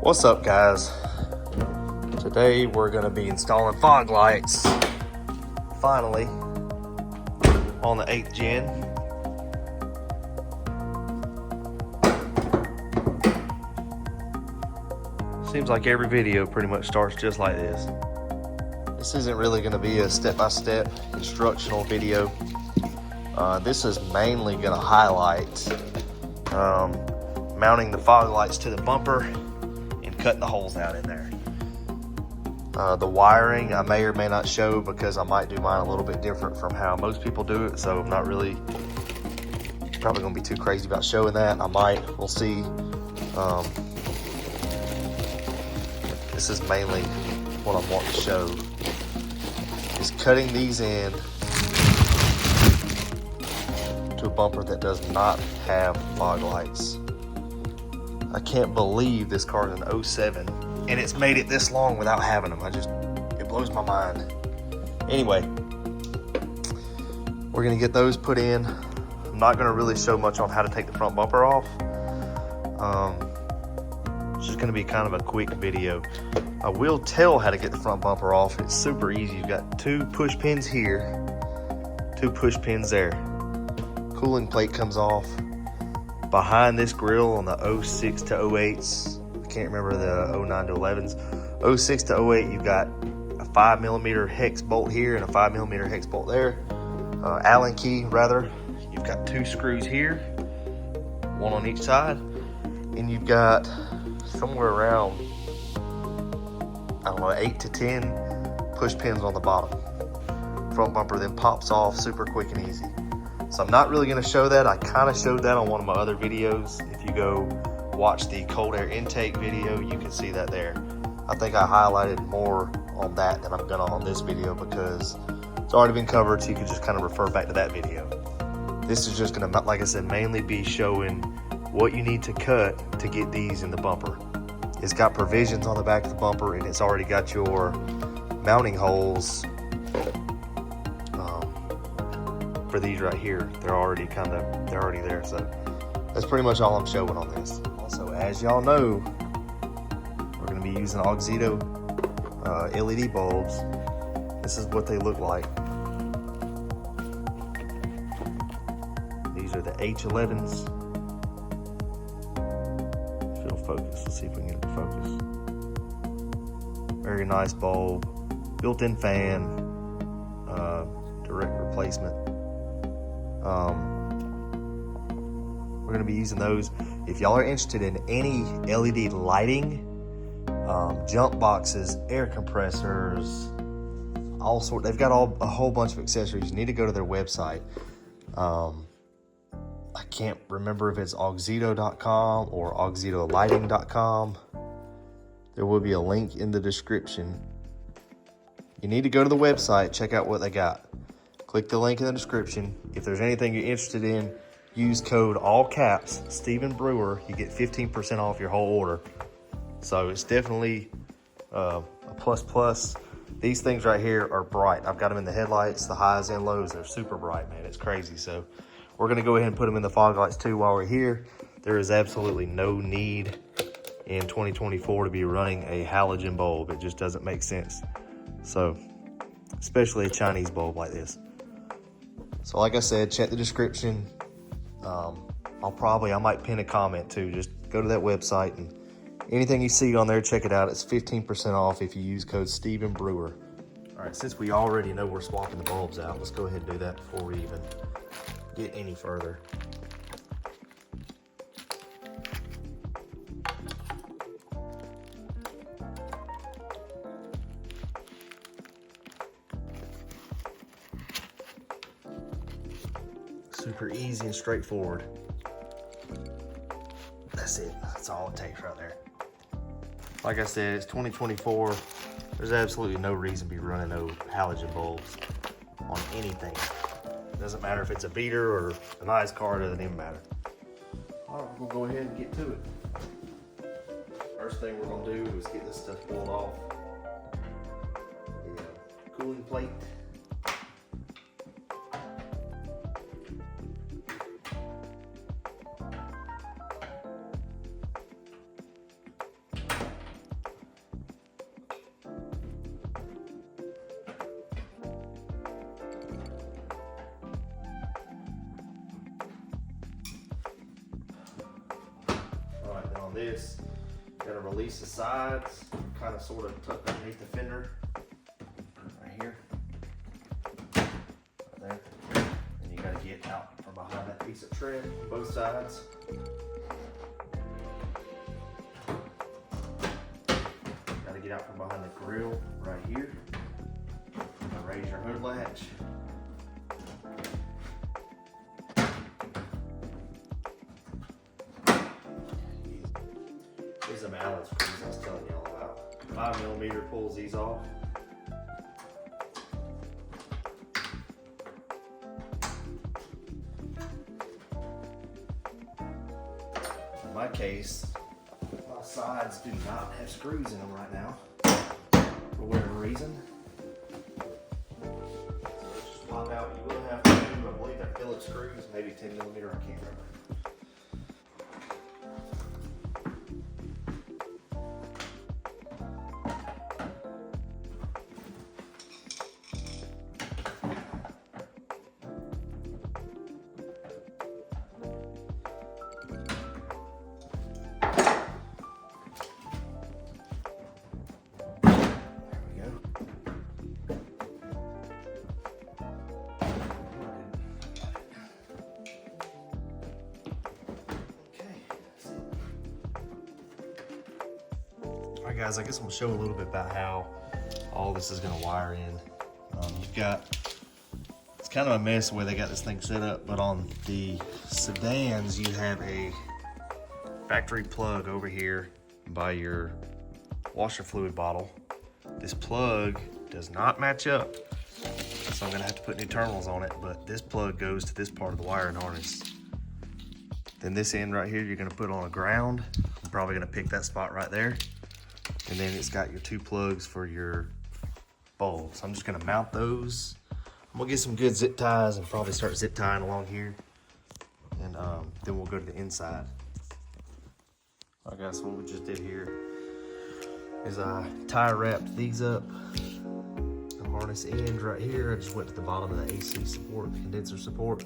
What's up, guys? Today we're going to be installing fog lights, finally, on the 8th gen. Seems like every video pretty much starts just like this. This isn't really going to be a step-by-step instructional video. This is mainly going to highlight mounting the fog lights to the bumper and cutting the holes out in there. The wiring I may or may not show because I might do mine a little bit different from how most people do it, so I'm not really probably going to be too crazy about showing that. I might, we'll see. This is mainly what I want to show, is cutting these in to a bumper that does not have fog lights. I can't believe this car is an 07 and it's made it this long without having them. It blows my mind. Anyway, we're gonna get those put in. I'm not gonna really show much on how to take the front bumper off. It's just gonna be kind of a quick video. I will tell how to get the front bumper off. It's super easy. You've got 2 push pins here, 2 push pins there. Cooling plate comes off. Behind this grill on the 06 to 08s, I can't remember the 09 to 11s. 06 to 08, you've got a 5mm hex bolt here and a 5mm hex bolt there. Allen key, rather. You've got 2 screws here, 1 on each side, and you've got somewhere around, I don't know, 8 to 10 push pins on the bottom. Front bumper then pops off super quick and easy. So I'm not really going to show that. I kind of showed that on one of my other videos. If you go watch the cold air intake video, you can see that there. I think I highlighted more on that than I'm going to on this video because it's already been covered, so you can just kind of refer back to that video. This is just going to, like I said, mainly be showing what you need to cut to get these in the bumper. It's got provisions on the back of the bumper, and it's already got your mounting holes for these right here. They're already there, so that's pretty much all I'm showing on this. Also, as y'all know, we're going to be using auxito LED bulbs. This is what they look like. These are the H11s. If it'll focus, let's see if we can get it to focus. Very nice bulb, built-in fan, direct replacement. We're going to be using those. If y'all are interested in any LED lighting, jump boxes, air compressors, all sorts, they've got a whole bunch of accessories. You need to go to their website. I can't remember if it's auxito.com or auxitolighting.com. There will be a link in the description. You need to go to the website, check out what they got. Click the link in the description. If there's anything you're interested in, use code all caps Stephen Brewer. You get 15% off your whole order. So it's definitely a plus. These things right here are bright. I've got them in the headlights, the highs and lows. They're super bright, man. It's crazy. So we're gonna go ahead and put them in the fog lights too while we're here. There is absolutely no need in 2024 to be running a halogen bulb. It just doesn't make sense. So, especially a Chinese bulb like this. So like I said, check the description. I might pin a comment too. Just go to that website and anything you see on there, check it out. It's 15% off if you use code Stephen Brewer. All right, since we already know we're swapping the bulbs out, let's go ahead and do that before we even get any further. Super easy and straightforward. That's it. That's all it takes right there. Like I said, it's 2024. There's absolutely no reason to be running no halogen bulbs on anything. It doesn't matter if it's a beater or a nice car, it doesn't even matter. All right, we'll go ahead and get to it. First thing we're gonna do is get this stuff pulled off. The cooling plate. on this. Gotta release the sides, kind of sort of tucked underneath the fender, right here, right there. And you gotta get out from behind that piece of trim on both sides. Gotta get out from behind the grill right here. And raise your hood latch. These are the Allen screws I was telling y'all about. 5mm pulls these off. In my case, my sides do not have screws in them right now, for whatever reason. So let's just pop out. You will have to do, I believe they're Phillips screws, maybe 10mm, I can't remember. Alright guys, I guess I'm going to show a little bit about how all this is going to wire in. You've got, it's kind of a mess the way they got this thing set up, but on the sedans you have a factory plug over here by your washer fluid bottle. This plug does not match up, so I'm going to have to put new terminals on it, but this plug goes to this part of the wiring harness. Then this end right here you're going to put on a ground. I'm probably going to pick that spot right there. And then it's got your 2 plugs for your bulbs. I'm just gonna mount those. I'm gonna get some good zip ties and probably start zip tying along here. And then we'll go to the inside. All right guys, so what we just did here is I tie wrapped these up. The harness end right here, I just went to the bottom of the AC support, the condenser support.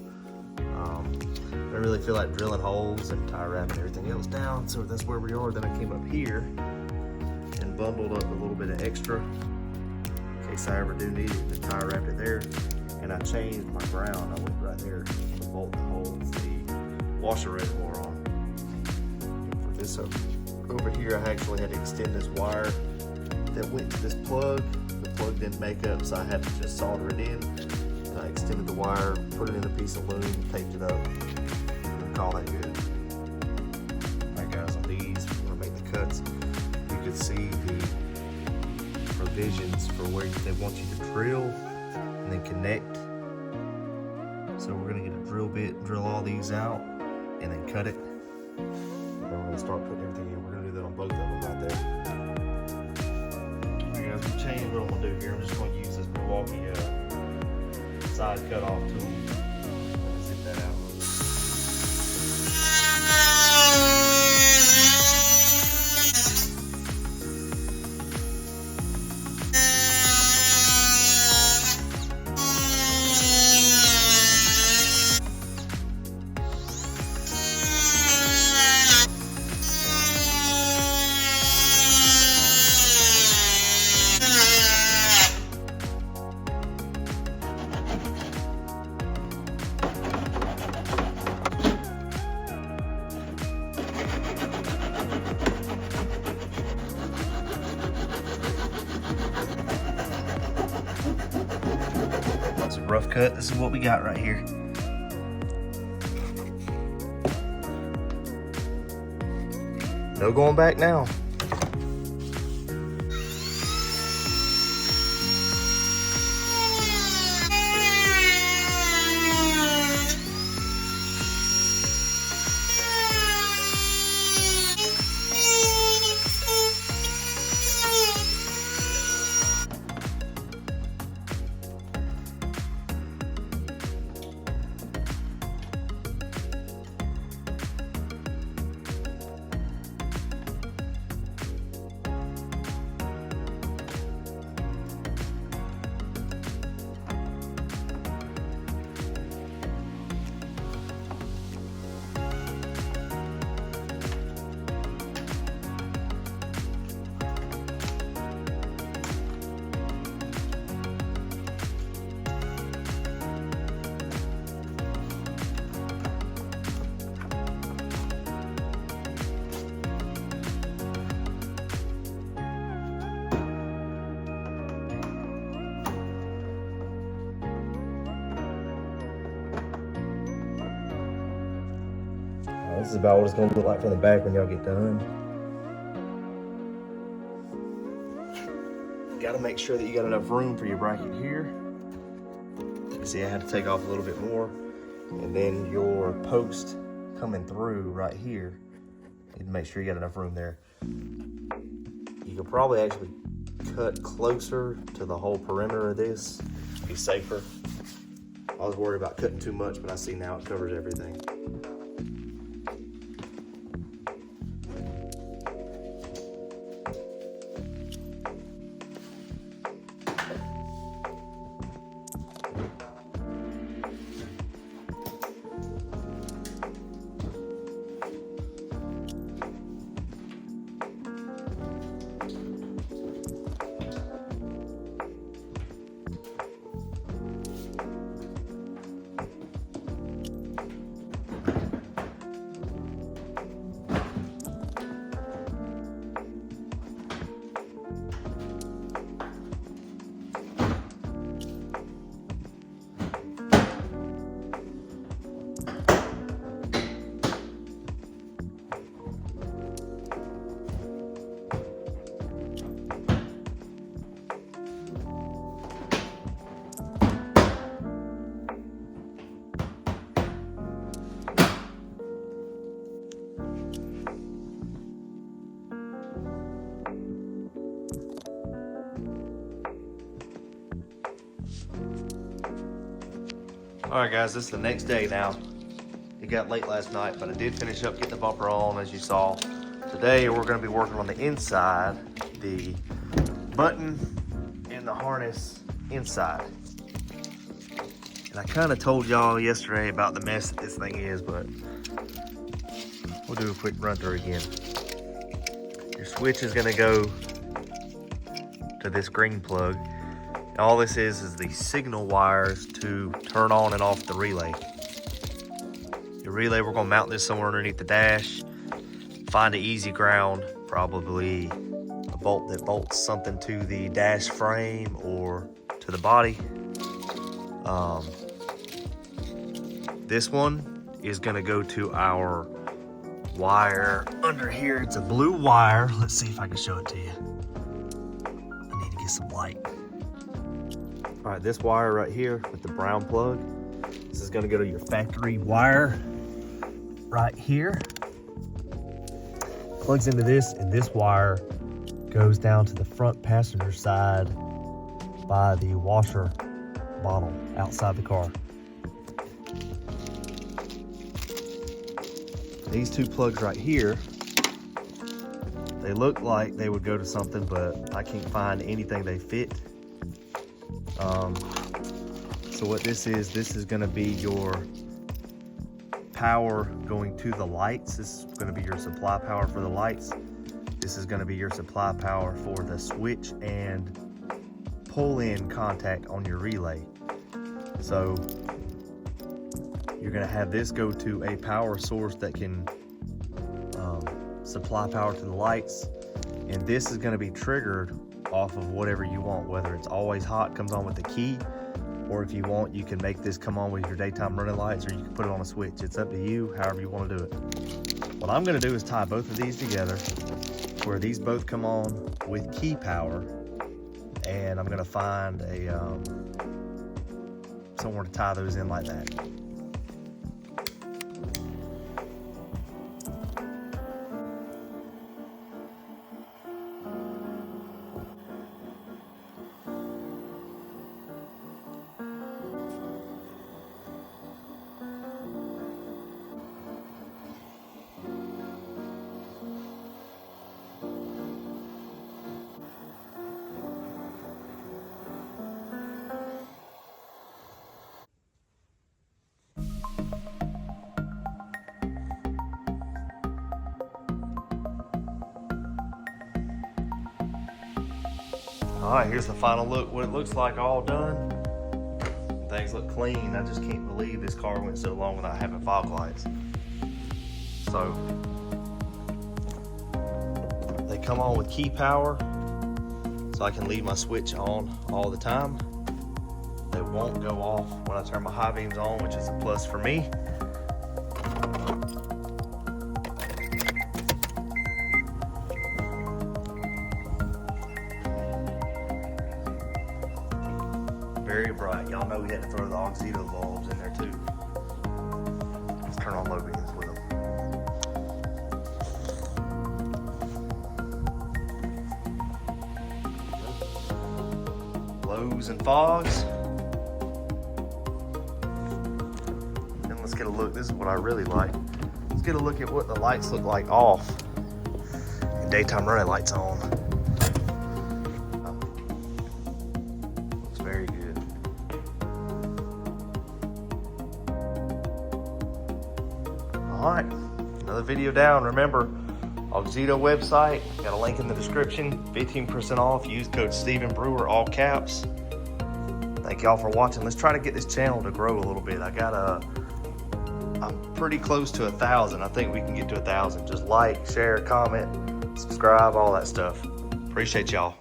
I don't really feel like drilling holes and tie wrapping everything else down, so that's where we are. Then I came up here and bundled up a little bit of extra in case I ever do need it, to tie wrapped it there. And I changed my ground. I went right there to bolt the holds the washer reservoir on. And for this over here, I actually had to extend this wire that went to this plug. The plug didn't make up, so I had to just solder it in. And I extended the wire, put it in a piece of loom, taped it up, and call that good. Alright guys, on these, we're gonna make the cuts. You can see the provisions for where they want you to drill and then connect. So we're gonna get a drill bit, drill all these out, and then cut it. And then we're gonna start putting everything in. We're gonna do that on both of them right there. Alright guys, we've changed what I'm gonna do here. I'm just gonna use this Milwaukee side cutoff tool. Zip that out. Rough cut. This is what we got right here. No going back now. This is about what it's gonna look like from the back when y'all get done. Gotta make sure that you got enough room for your bracket here. You see I had to take off a little bit more. And then your post coming through right here, you need to make sure you got enough room there. You could probably actually cut closer to the whole perimeter of this, be safer. I was worried about cutting too much, but I see now it covers everything. All right, guys, this is the next day now. It got late last night, but I did finish up getting the bumper on, as you saw. Today, we're gonna be working on the inside, the button and the harness inside. And I kind of told y'all yesterday about the mess that this thing is, but we'll do a quick run through again. Your switch is gonna go to this green plug. All this is the signal wires to turn on and off the relay. Your relay, we're gonna mount this somewhere underneath the dash. Find an easy ground, probably a bolt that bolts something to the dash frame or to the body. This one is gonna go to our wire under here. It's a blue wire. Let's see if I can show it to you. I need to get some light. All right, this wire right here with the brown plug, this is gonna go to your factory wire right here. Plugs into this, and this wire goes down to the front passenger side by the washer bottle outside the car. These two plugs right here, they look like they would go to something, but I can't find anything they fit. So what this is gonna be your power going to the lights. This is gonna be your supply power for the lights. This is gonna be your supply power for the switch and pull-in contact on your relay. So you're gonna have this go to a power source that can supply power to the lights. And this is gonna be triggered off of whatever you want, whether it's always hot, comes on with the key, or if you want, you can make this come on with your daytime running lights, or you can put it on a switch. It's up to you, however you want to do it. What I'm gonna do is tie both of these together, where these both come on with key power, and I'm gonna find a somewhere to tie those in like that. All right, here's the final look, what it looks like all done. Things look clean. I just can't believe this car went so long without having fog lights. So, they come on with key power, so I can leave my switch on all the time. They won't go off when I turn my high beams on, which is a plus for me. very bright. Y'all know we had to throw the auxito bulbs in there too. Let's turn on low beams with them. Lows and fogs. And let's get a look. This is what I really like. Let's get a look at what the lights look like off and daytime running lights on. Looks very good. All right, another video down. Remember, auxito website, got a link in the description. 15% off. Use code Stephen Brewer, all caps. Thank y'all for watching. Let's try to get this channel to grow a little bit. I'm pretty close to 1,000. I think we can get to 1,000. Just like, share, comment, subscribe, all that stuff. Appreciate y'all.